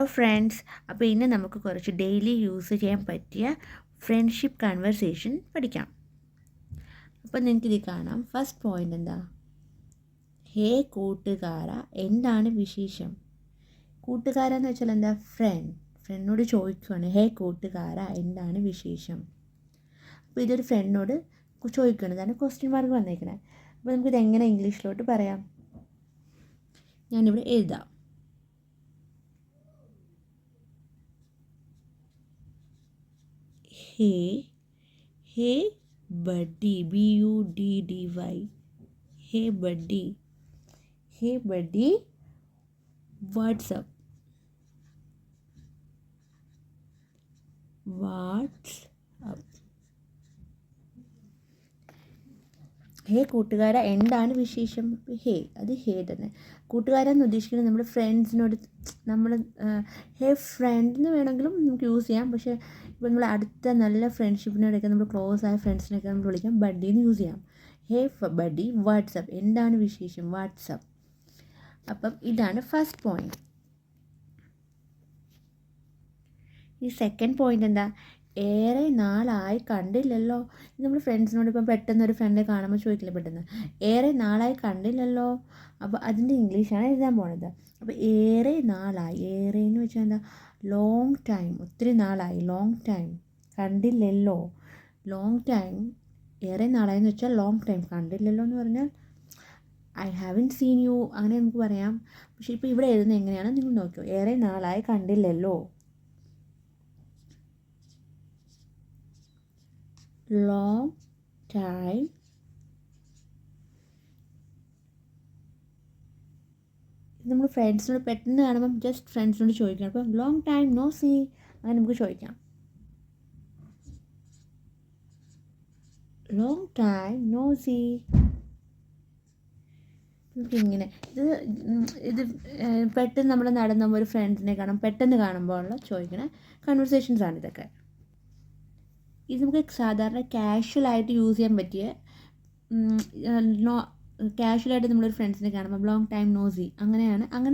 അപ്പോൾ ഫ്രണ്ട്സ്, അപ്പോൾ ഇന്ന് നമുക്ക് കുറച്ച് ഡെയിലി യൂസ് ചെയ്യാൻ പറ്റിയ ഫ്രണ്ട്ഷിപ്പ് കൺവെർസേഷൻ പഠിക്കാം. അപ്പോൾ നിങ്ങൾക്കിത് കാണാം. ഫസ്റ്റ് പോയിൻ്റ് എന്താ? ഹേ കൂട്ടുകാര, എന്താണ് വിശേഷം? കൂട്ടുകാരെന്ന് വെച്ചാൽ എന്താ? ഫ്രണ്ടിനോട് ചോദിക്കുകയാണ്, ഹേ കൂട്ടുകാര, എന്താണ് വിശേഷം? അപ്പോൾ ഇതൊരു ഫ്രണ്ടിനോട് ചോദിക്കുകയാണ്, അതാണ് ക്വസ്റ്റ്യൻ മാർക്ക് വന്നേക്കണേ. അപ്പോൾ നമുക്കിത് എങ്ങനെ ഇംഗ്ലീഷിലോട്ട് പറയാം? ഞാനിവിടെ എഴുതാം. Hey buddy, buddy. Hey buddy, what's up? ഹേ കൂട്ടുകാര, എന്താണ് വിശേഷം? അത് ഹേ തന്നെ. കൂട്ടുകാരെന്ന് ഉദ്ദേശിക്കുന്നത് നമ്മൾ ഫ്രണ്ട്സിനോട് നമ്മൾ ഹേ ഫ്രണ്ട് എന്ന് വേണമെങ്കിലും നമുക്ക് യൂസ് ചെയ്യാം. പക്ഷേ ഇപ്പോൾ നമ്മൾ അടുത്ത നല്ല ഫ്രണ്ട്ഷിപ്പിനോടൊക്കെ നമ്മൾ ക്ലോസ് ആയ ഫ്രണ്ട്സിനൊക്കെ നമ്മൾ വിളിക്കാം ബഡ്ഡിന്ന് യൂസ് ചെയ്യാം. ഹേ ബഡ്ഡി, വാട്സപ്പ്, എന്താണ് വിശേഷം? വാട്സപ്പ്. അപ്പം ഇതാണ് ഫസ്റ്റ് പോയിന്റ്. ഈ സെക്കൻഡ് പോയിന്റ് എന്താ? ഏറെ നാളായി കണ്ടില്ലല്ലോ. നമ്മൾ ഫ്രണ്ട്സിനോട് ഇപ്പം പെട്ടെന്ന് ഒരു ഫ്രണ്ടിനെ കാണുമ്പോൾ ചോദിക്കില്ല പെട്ടെന്ന്, ഏറെ നാളായി കണ്ടില്ലല്ലോ. അപ്പോൾ അതിൻ്റെ ഇംഗ്ലീഷാണ് എഴുതാൻ പോണത്. അപ്പോൾ ഏറെ നാളായി, ഏറെ എന്ന് വെച്ചാൽ എന്താ? ലോങ് ടൈം, ഒത്തിരി നാളായി, ലോങ് ടൈം. കണ്ടില്ലല്ലോ, ലോങ് ടൈം. ഏറെ നാളായി എന്ന് വെച്ചാൽ ലോങ് ടൈം. കണ്ടില്ലല്ലോ എന്ന് പറഞ്ഞാൽ ഐ ഹാവൻ സീൻ യു, അങ്ങനെ നമുക്ക് പറയാം. പക്ഷേ ഇപ്പോൾ ഇവിടെ എഴുതുന്നത് എങ്ങനെയാണ് നിങ്ങൾ നോക്കിയോ? ഏറെ നാളായി കണ്ടില്ലല്ലോ, ലോങ് ടൈം. നമ്മൾ ഫ്രണ്ട്സിനോട് പെട്ടെന്ന് കാണുമ്പം ജസ്റ്റ് ഫ്രണ്ട്സിനോട് ചോദിക്കണം. അപ്പം ലോങ് ടൈം നോ സീ, അങ്ങനെ നമുക്ക് ചോദിക്കാം. Long time no see. നമുക്കിങ്ങനെ ഇത് പെട്ടെന്ന് നമ്മൾ നടന്ന ഒരു ഫ്രണ്ട്സിനെ കാണാം, പെട്ടെന്ന് കാണുമ്പോൾ ഉള്ള ചോദിക്കണ കൺവെർസേഷൻസ് ആണ് ഇതൊക്കെ. ഇത് നമുക്ക് സാധാരണ കാഷ്വലായിട്ട് യൂസ് ചെയ്യാൻ പറ്റിയ കാഷ്വലായിട്ട് നമ്മളൊരു ഫ്രണ്ട്സിനെ കാണുമ്പോൾ ലോങ് ടൈം നോ സീ, അങ്ങനെ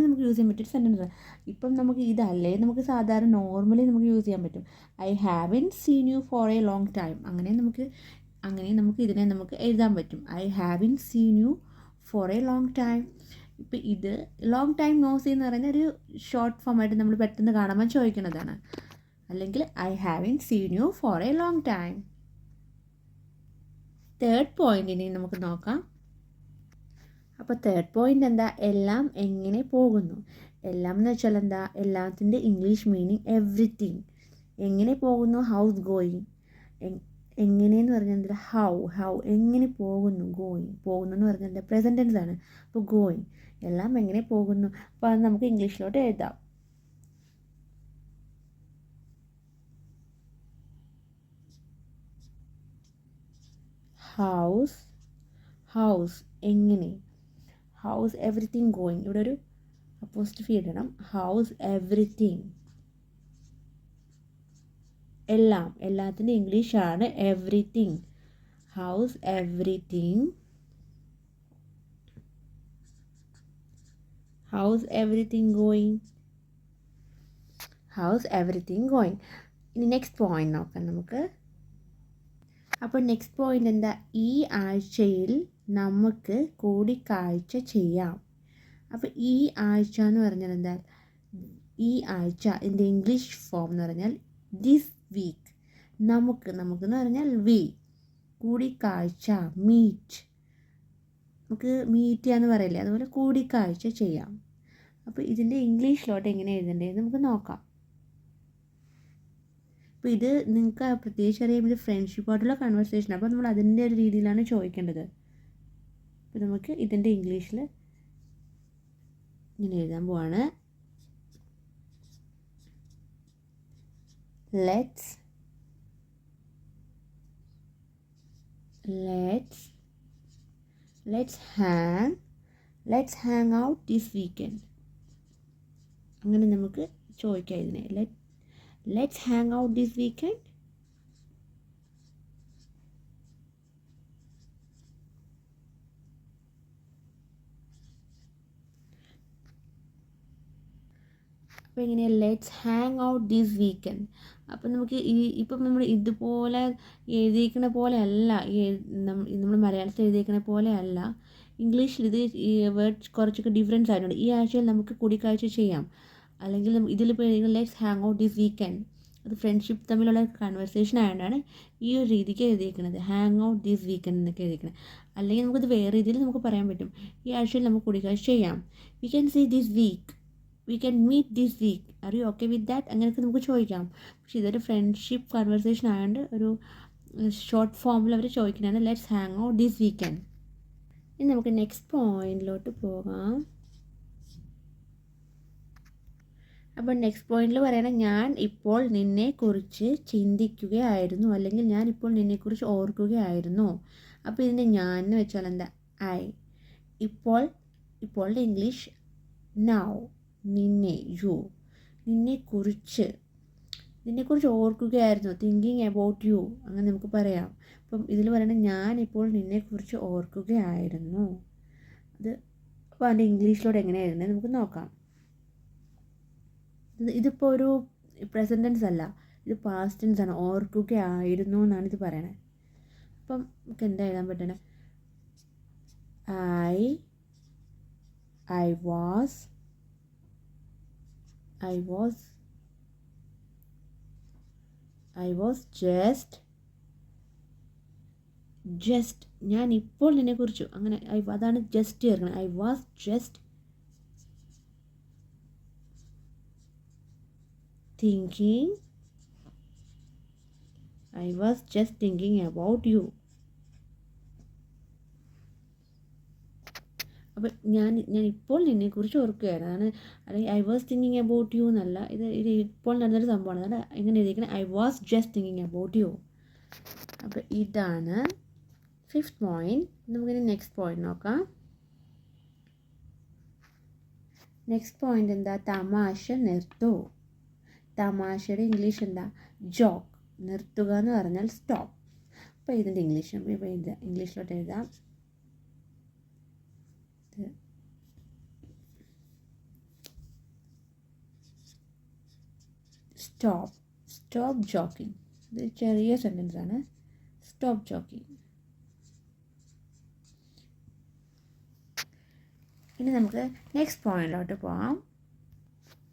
നമുക്ക് യൂസ് ചെയ്യാൻ പറ്റിയ സെൻറ്റൻസ്. ഇപ്പം നമുക്ക് ഇതല്ലേ നമുക്ക് സാധാരണ നോർമലി നമുക്ക് യൂസ് ചെയ്യാൻ പറ്റും. I haven't seen you for a long time. അങ്ങനെ നമുക്ക് ഇതിനെ നമുക്ക് എഴുതാൻ പറ്റും. I haven't seen you for a long time. ഇപ്പം ഇത് ലോങ് ടൈം നോ സീ എന്ന് പറയുന്ന ഒരു ഷോർട്ട് ഫോമായിട്ട് നമ്മൾ പെട്ടെന്ന് കാണുമ്പോൾ ചോദിക്കുന്നതാണ്. അല്ലെങ്കിൽ I haven't seen you for a long time. Third പോയിന്റിനെ നമുക്ക് നോക്കാം. അപ്പോൾ തേർഡ് പോയിന്റ് എന്താ? എല്ലാം എങ്ങനെ പോകുന്നു. എല്ലാം എന്ന് വെച്ചാൽ എന്താ? എല്ലാത്തിൻ്റെ ഇംഗ്ലീഷ് മീനിങ് എവ്രിതിങ്. എങ്ങനെ പോകുന്നു? House going. എങ്ങനെയെന്ന് പറഞ്ഞാൽ എന്താ? ഹൗ എങ്ങനെ പോകുന്നു. പോകുന്നു എന്ന് പറഞ്ഞാൽ എന്താ? പ്രസൻറ്റ് ടെൻസ് ആണ്. അപ്പോൾ ഗോയിങ്, എല്ലാം എങ്ങനെ പോകുന്നു. അപ്പോൾ അത് നമുക്ക് ഇംഗ്ലീഷിലോട്ട് എഴുതാം. ഹൗസ് എങ്ങനെ. House everything going. ഇവിടെ ഒരു അപ്പോസ്ട്രോഫി ഇടണം. House everything. എല്ലാത്തിൻ്റെ ഇംഗ്ലീഷാണ് everything. House everything. House everything going. House everything going. ഇനി നെക്സ്റ്റ് പോയിന്റ് നോക്കാം നമുക്ക്. അപ്പോൾ നെക്സ്റ്റ് പോയിന്റ് എന്താ? ഈ ആഴ്ചയിൽ നമുക്ക് കൂടിക്കാഴ്ച ചെയ്യാം. അപ്പോൾ ഈ ആഴ്ച എന്ന് പറഞ്ഞാൽ എന്താ? ഈ ആഴ്ച ഇതിൻ്റെ ഇംഗ്ലീഷ് ഫോം എന്ന് പറഞ്ഞാൽ ദിസ് വീക്ക്. നമുക്ക് എന്ന് പറഞ്ഞാൽ വി. കൂടിക്കാഴ്ച, മീറ്റ്. നമുക്ക് മീറ്റ് ചെയ്യാന്ന് പറയില്ലേ, അതുപോലെ കൂടിക്കാഴ്ച ചെയ്യാം. അപ്പോൾ ഇതിൻ്റെ ഇംഗ്ലീഷിലോട്ട് എങ്ങനെ എഴുതേണ്ടത് നമുക്ക് നോക്കാം. അപ്പോൾ ഇത് നിങ്ങൾക്ക് പ്രത്യേകിച്ച് അറിയാം, ഇത് ഫ്രണ്ട്ഷിപ്പായിട്ടുള്ള കൺവെർസേഷൻ. അപ്പോൾ നമ്മൾ അതിൻ്റെ ഒരു രീതിയിലാണ് ചോദിക്കേണ്ടത്. അപ്പോൾ നമുക്ക് ഇതിൻ്റെ ഇംഗ്ലീഷിൽ ഇങ്ങനെ എഴുതാൻ പോവാണ്. Let's hang out this weekend. അങ്ങനെ നമുക്ക് ചോദിക്കാം ഇതിനെ. Let's hang out this weekend. അപ്പോൾ എങ്ങനെയാണ് let's hang out this weekend. അപ്പം നമുക്ക് ഇപ്പം നമ്മൾ ഇതുപോലെ എഴുതിയിരിക്കണ പോലെ അല്ല, നമ്മൾ മലയാളത്തിൽ എഴുതിയിരിക്കണ പോലെ അല്ല, ഇംഗ്ലീഷിൽ ഇത് ഈ വേർഡ്സ് കുറച്ചൊക്കെ ഡിഫറൻസ് ആയിട്ടുണ്ട്. ഈ ആഴ്ചയിൽ നമുക്ക് കൂടിക്കാഴ്ച ചെയ്യാം, അല്ലെങ്കിൽ ഇതിലിപ്പോൾ എഴുതിയിരിക്കുന്നത് let's hang out this weekend. അത് ഫ്രണ്ട്ഷിപ്പ് തമ്മിലുള്ള കൺവെർസേഷൻ ആയതുകൊണ്ടാണ് ഈ ഒരു രീതിക്ക് എഴുതിയിരിക്കുന്നത്, ഹാങ് ഔട്ട് ദിസ് വീക്കെൻഡ് എന്നൊക്കെ എഴുതിയിരിക്കുന്നത്. അല്ലെങ്കിൽ നമുക്കത് വേറെ രീതിയിൽ നമുക്ക് പറയാൻ പറ്റും, ഈ ആഴ്ചയിൽ നമുക്ക് കൂടിക്കാഴ്ച ചെയ്യാം. We can see this week, we can meet this week, are you okay with that, അങ്ങനെയൊക്കെ നമുക്ക് ചോദിക്കാം. പക്ഷേ ഇതൊരു ഫ്രണ്ട്ഷിപ്പ് കൺവെർസേഷൻ ആയതുകൊണ്ട് ഒരു ഷോർട്ട് ഫോമിൽ അവർ ചോദിക്കുന്നതാണ് let's hang out this weekend. ഇനി നമുക്ക് നെക്സ്റ്റ് പോയിന്റിലോട്ട് പോകാം. അപ്പോൾ നെക്സ്റ്റ് പോയിന്റിൽ പറയണം, ഞാൻ ഇപ്പോൾ നിന്നെക്കുറിച്ച് ചിന്തിക്കുകയായിരുന്നു, അല്ലെങ്കിൽ ഞാൻ ഇപ്പോൾ നിന്നെക്കുറിച്ച് ഓർക്കുകയായിരുന്നു. അപ്പോൾ ഇതിൻ്റെ ഞാൻ എന്ന് വെച്ചാൽ എന്താ, ഐ. ഇപ്പോളുടെ ഇംഗ്ലീഷ് നൗ, നിന്നെ, യു. നിന്നെക്കുറിച്ച് ഓർക്കുകയായിരുന്നു, തിങ്കിങ് അബൌട്ട് യു, അങ്ങനെ നമുക്ക് പറയാം. അപ്പം ഇതിൽ പറയണത് ഞാനിപ്പോൾ നിന്നെക്കുറിച്ച് ഓർക്കുകയായിരുന്നു. അത് അപ്പോൾ അതിൻ്റെ ഇംഗ്ലീഷിലോട്ട് എങ്ങനെയായിരുന്നു നമുക്ക് നോക്കാം. ഇതിപ്പോൾ ഒരു പ്രസൻറ്റ് ടെൻസ് അല്ല, ഇത് പാസ്റ്റ് ടെൻസ് ആണ്. ഓർക്കുകയായിരുന്നു എന്നാണ് ഇത് പറയണത്. അപ്പം നമുക്ക് എന്താ എഴുതാൻ പറ്റണേ, I was just ഞാൻ ഇപ്പോൾ നിന്നെക്കുറിച്ച്, അങ്ങനെ അതാണ് ജസ്റ്റ് ചേർക്കണം. I was just thinking about you. അപ്പം ഞാൻ ഇപ്പോൾ നിന്നെക്കുറിച്ച് ഓർക്കുകയായിരുന്നു, അതാണ്. അല്ലെങ്കിൽ I was thinking about you എന്നല്ല, ഇത് ഇപ്പോൾ നടന്നൊരു സംഭവമാണ്. അതാണ് എങ്ങനെ എഴുതിയിരിക്കുന്നത്, I was just thinking about you. അപ്പോൾ ഇതാണ് 5th പോയിന്റ്. നമുക്കിനി നെക്സ്റ്റ് പോയിന്റ് നോക്കാം. നെക്സ്റ്റ് പോയിന്റ് എന്താ, തമാശ നിർത്തൂ. തമാശയുടെ ഇംഗ്ലീഷ് എന്താ, ജോക്ക്. നിർത്തുക എന്ന് പറഞ്ഞാൽ സ്റ്റോപ്പ്. അപ്പോൾ ഇതിൻ്റെ ഇംഗ്ലീഷ് ഇപ്പോൾ ഇംഗ്ലീഷിലോട്ട് എഴുതാം. Stop joking. ഇത് ചെറിയ സെൻറ്റൻസ് ആണ്, സ്റ്റോപ്പ് ജോക്കിങ്. ഇനി നമുക്ക് നെക്സ്റ്റ് പോയിന്റിലോട്ട് പോകാം.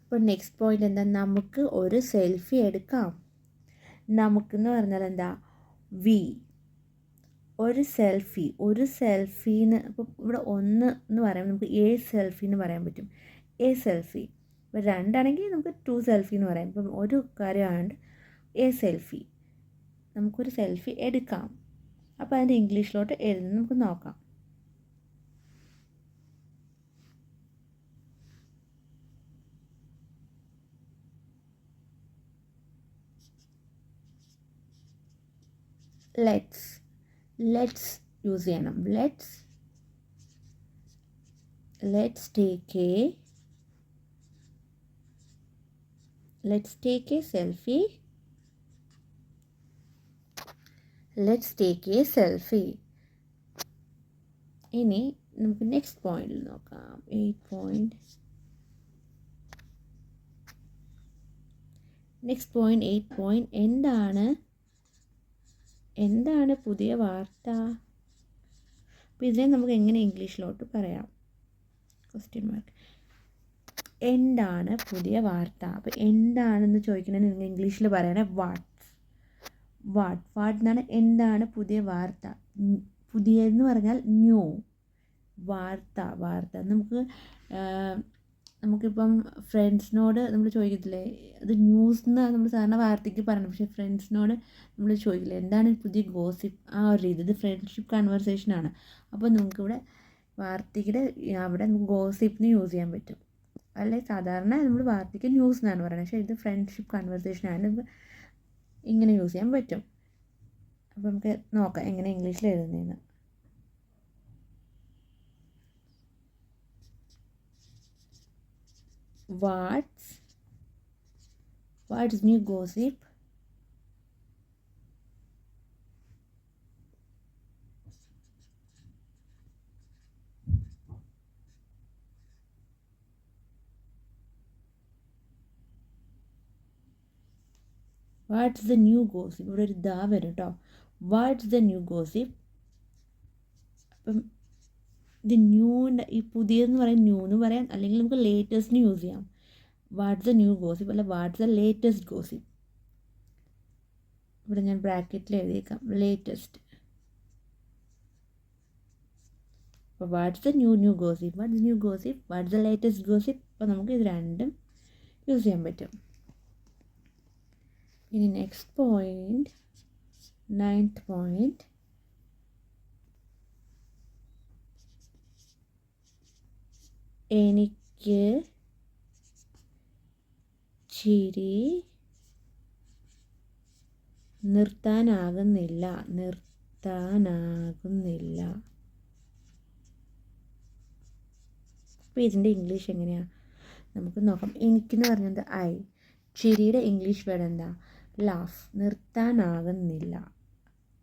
അപ്പോൾ നെക്സ്റ്റ് പോയിന്റ് എന്താ, നമുക്ക് ഒരു സെൽഫി എടുക്കാം. നമുക്കെന്ന് പറഞ്ഞാൽ എന്താ, വി. ഒരു സെൽഫീന്ന്, അപ്പോൾ ഇവിടെ ഒന്ന് എന്ന് പറയാം, നമുക്ക് എ സെൽഫി എന്ന് പറയാൻ പറ്റും. A selfie. ഇപ്പോൾ രണ്ടാണെങ്കിൽ നമുക്ക് 2 സെൽഫി എന്ന് പറയാം. ഇപ്പം ഒരു കാര്യമായതുകൊണ്ട് എ സെൽഫി, നമുക്കൊരു സെൽഫി എടുക്കാം. അപ്പോൾ അതിൻ്റെ ഇംഗ്ലീഷിലോട്ട് എഴുതുന്നത് നമുക്ക് നോക്കാം. ലെറ്റ്സ് യൂസ് ചെയ്യണം. Let's take a selfie. ഇനി നമുക്ക് നെക്സ്റ്റ് പോയിന്റിൽ നോക്കാം. 8th point. എന്താണ് പുതിയ വാർത്ത? അപ്പോൾ ഇതിനെ നമുക്ക് എങ്ങനെ ഇംഗ്ലീഷിലോട്ട് പറയാം, ക്വസ്റ്റ്യൻ മാർക്ക്. എന്താണ് പുതിയ വാർത്ത? അപ്പോൾ എന്താണെന്ന് ചോദിക്കണമെങ്കിൽ നിങ്ങൾ ഇംഗ്ലീഷിൽ പറയണേ വാട്ട് എന്നാണ്. എന്താണ് പുതിയ വാർത്ത? പുതിയതെന്ന് പറഞ്ഞാൽ ന്യൂ. വാർത്ത നമുക്കിപ്പം ഫ്രണ്ട്സിനോട് നമ്മൾ ചോദിക്കത്തില്ലേ, അത് ന്യൂസ് എന്നാണ് നമ്മൾ സാധാരണ വാർത്തയ്ക്ക് പറയണം. പക്ഷേ ഫ്രണ്ട്സിനോട് നമ്മൾ ചോദിക്കില്ലേ എന്താണ് പുതിയ ഗോസിപ്പ്, ആ ഒരു രീതി. ഇത് ഫ്രണ്ട്ഷിപ്പ് കൺവെർസേഷനാണ്. അപ്പോൾ നമുക്കിവിടെ വാർത്തയ്ക്ക് അവിടെ നമുക്ക് ഗോസിപ്പിന് യൂസ് ചെയ്യാൻ പറ്റും. അല്ലെ സാധാരണ നമ്മൾ വാർത്തയ്ക്ക് ന്യൂസ് എന്നാണ് പറയുന്നത്, പക്ഷേ ഇത് ഫ്രണ്ട്ഷിപ്പ് കൺവെർസേഷനാണ്, നമുക്ക് ഇങ്ങനെ യൂസ് ചെയ്യാൻ പറ്റും. അപ്പോൾ നമുക്ക് നോക്കാം എങ്ങനെ ഇംഗ്ലീഷിൽ എഴുതുന്നതെന്ന്. What's new gossip? Watts the new gossip, ഇവിടെ ഒരു ദ വരും കേട്ടോ. Watts the new gossip. അപ്പം ഇത് ന്യൂൻ്റെ ഈ പുതിയതെന്ന് പറയാൻ ന്യൂ എന്ന് പറയാം, അല്ലെങ്കിൽ നമുക്ക് ലേറ്റസ്റ്റിന് യൂസ് ചെയ്യാം. വാട്ട്സ് ദ ന്യൂ ഗോസിപ്പ് അല്ല വാട്ട്സ് ദ ലേറ്റസ്റ്റ് ഗോസിപ്പ്. ഇവിടെ ഞാൻ ബ്രാക്കറ്റിൽ എഴുതിയേക്കാം ലേറ്റസ്റ്റ്. അപ്പോൾ what's the new gossip, what's new gossip, what's the latest gossip. അപ്പോൾ നമുക്ക് ഇത് രണ്ടും യൂസ് ചെയ്യാൻ പറ്റും. ഇനി നെക്സ്റ്റ് പോയിന്റ്, 9th പോയിന്റ്. എനിക്ക് ചിരി നിർത്താനാകുന്നില്ല. അപ്പോൾ ഇതിൻ്റെ ഇംഗ്ലീഷ് എങ്ങനെയാണ് നമുക്ക് നോക്കാം. എനിക്കെന്ന് പറഞ്ഞത് ഐ, ചിരിയുടെ ഇംഗ്ലീഷ് വേർഡ് എന്താ? ലാഫ്. നിർത്താനാകുന്നില്ല,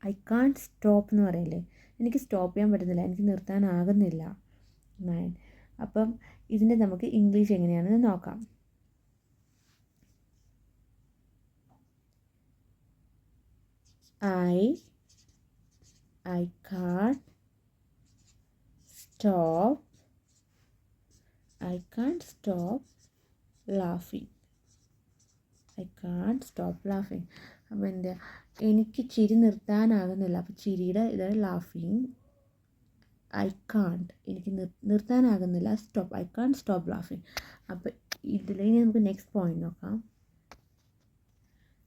ഐ കാൺട്ട് സ്റ്റോപ്പ് എന്ന് പറയില്ലേ, എനിക്ക് സ്റ്റോപ്പ് ചെയ്യാൻ പറ്റുന്നില്ല, എനിക്ക് നിർത്താനാകുന്നില്ല. 9. അപ്പം ഇതിൻ്റെ നമുക്ക് ഇംഗ്ലീഷ് എങ്ങനെയാണെന്ന് നോക്കാം. I can't stop laughing. അപ്പോൾ എന്താ? എനിക്ക് ചിരി നിർത്താനാകുന്നില്ല. അപ്പോൾ ചിരിയുടെ ഇതാണ് ലാഫിങ്. ഐ കാൺട്ട്, എനിക്ക് നിർത്താനാകുന്നില്ല. സ്റ്റോപ്പ്, ഐ കാൺട്ട് സ്റ്റോപ്പ് ലാഫിങ്. അപ്പോൾ ഇതിലേക്ക് നമുക്ക് നെക്സ്റ്റ് പോയിന്റ് നോക്കാം.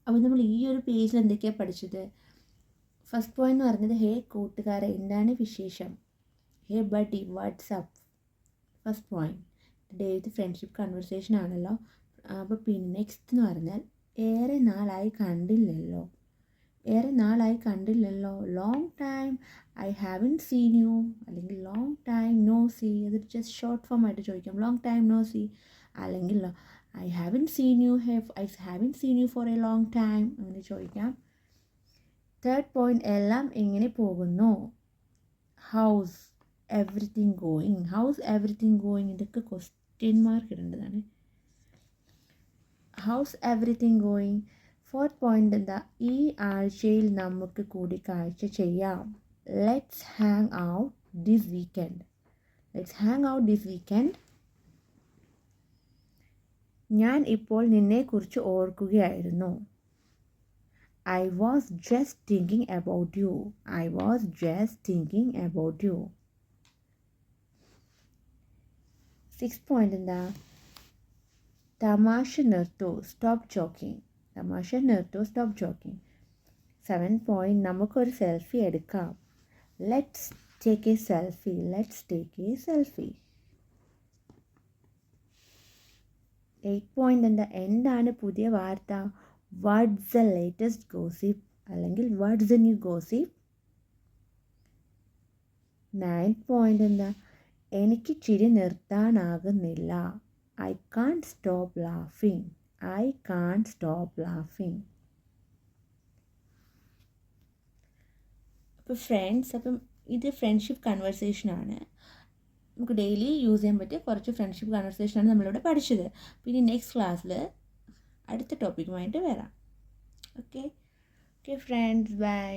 അപ്പോൾ നമ്മൾ ഈ ഒരു പേജിൽ എന്തൊക്കെയാണ് പഠിച്ചത്? ഫസ്റ്റ് പോയിന്റ് എന്ന് പറഞ്ഞത് ഹേ കൂട്ടുകാരെ, എന്താണ് വിശേഷം? Hey buddy, what's up. First point date friendship conversation ആണല്ലോ. അപ്പോൾ പിന്നെ നെക്സ്റ്റ് എന്ന് പറഞ്ഞാൽ ഏറെ നാളായി കണ്ടില്ലല്ലോ. Long time I haven't seen you, അല്ലെങ്കിൽ ലോങ് ടൈം നോ സീ. അത് ജസ്റ്റ് ഷോർട്ട് ഫോം ആയിട്ട് ചോദിക്കാം. ലോങ് ടൈം നോ സീ, അല്ലെങ്കിൽ I haven't seen you for a long time, അങ്ങനെ ചോദിക്കാം. തേർഡ് പോയിന്റ് എല്ലാം എങ്ങനെ പോകുന്നു? How's everything going. ഇതൊക്കെ ക്വസ്റ്റ്യൻ മാർക്ക് ഇടേണ്ടതാണ്. How's everything going. Fourth point എന്താ? ഈ ആഴ്ചയിൽ നമുക്ക് കൂടിക്കാഴ്ച ചെയ്യാം. Let's hang out this weekend. ഞാൻ ഇപ്പോൾ നിന്നെക്കുറിച്ച് ഓർക്കുകയായിരുന്നു. I was just thinking about you. Sixth point എന്താ? തമാശ നിർത്തൂ, സ്റ്റോപ്പ് ജോക്കിംഗ്. 7th point നമുക്കൊരു സെൽഫി എടുക്കാം. Let's take a selfie. 8th point എന്താ? എന്താണ് പുതിയ വാർത്ത? വാട്ട്സ് ദ ലേറ്റസ്റ്റ് ഗോസിപ്പ്, അല്ലെങ്കിൽ what's the new gossip. 9th point എന്താ? എനിക്ക് ചിരി നിർത്താനാകുന്നില്ല. ഐ കാൺട്ട് സ്റ്റോപ്പ് ലാഫിങ്. അപ്പോൾ ഫ്രണ്ട്സ്, അപ്പം ഇത് ഫ്രണ്ട്ഷിപ്പ് കൺവെർസേഷനാണ്. നമുക്ക് ഡെയിലി യൂസ് ചെയ്യാൻ പറ്റിയ കുറച്ച് ഫ്രണ്ട്ഷിപ്പ് കൺവെർസേഷനാണ് നമ്മളിവിടെ പഠിച്ചത്. പിന്നെ നെക്സ്റ്റ് ക്ലാസ്സിൽ അടുത്ത ടോപ്പിക്കുമായിട്ട് വരാം. Okay friends, by.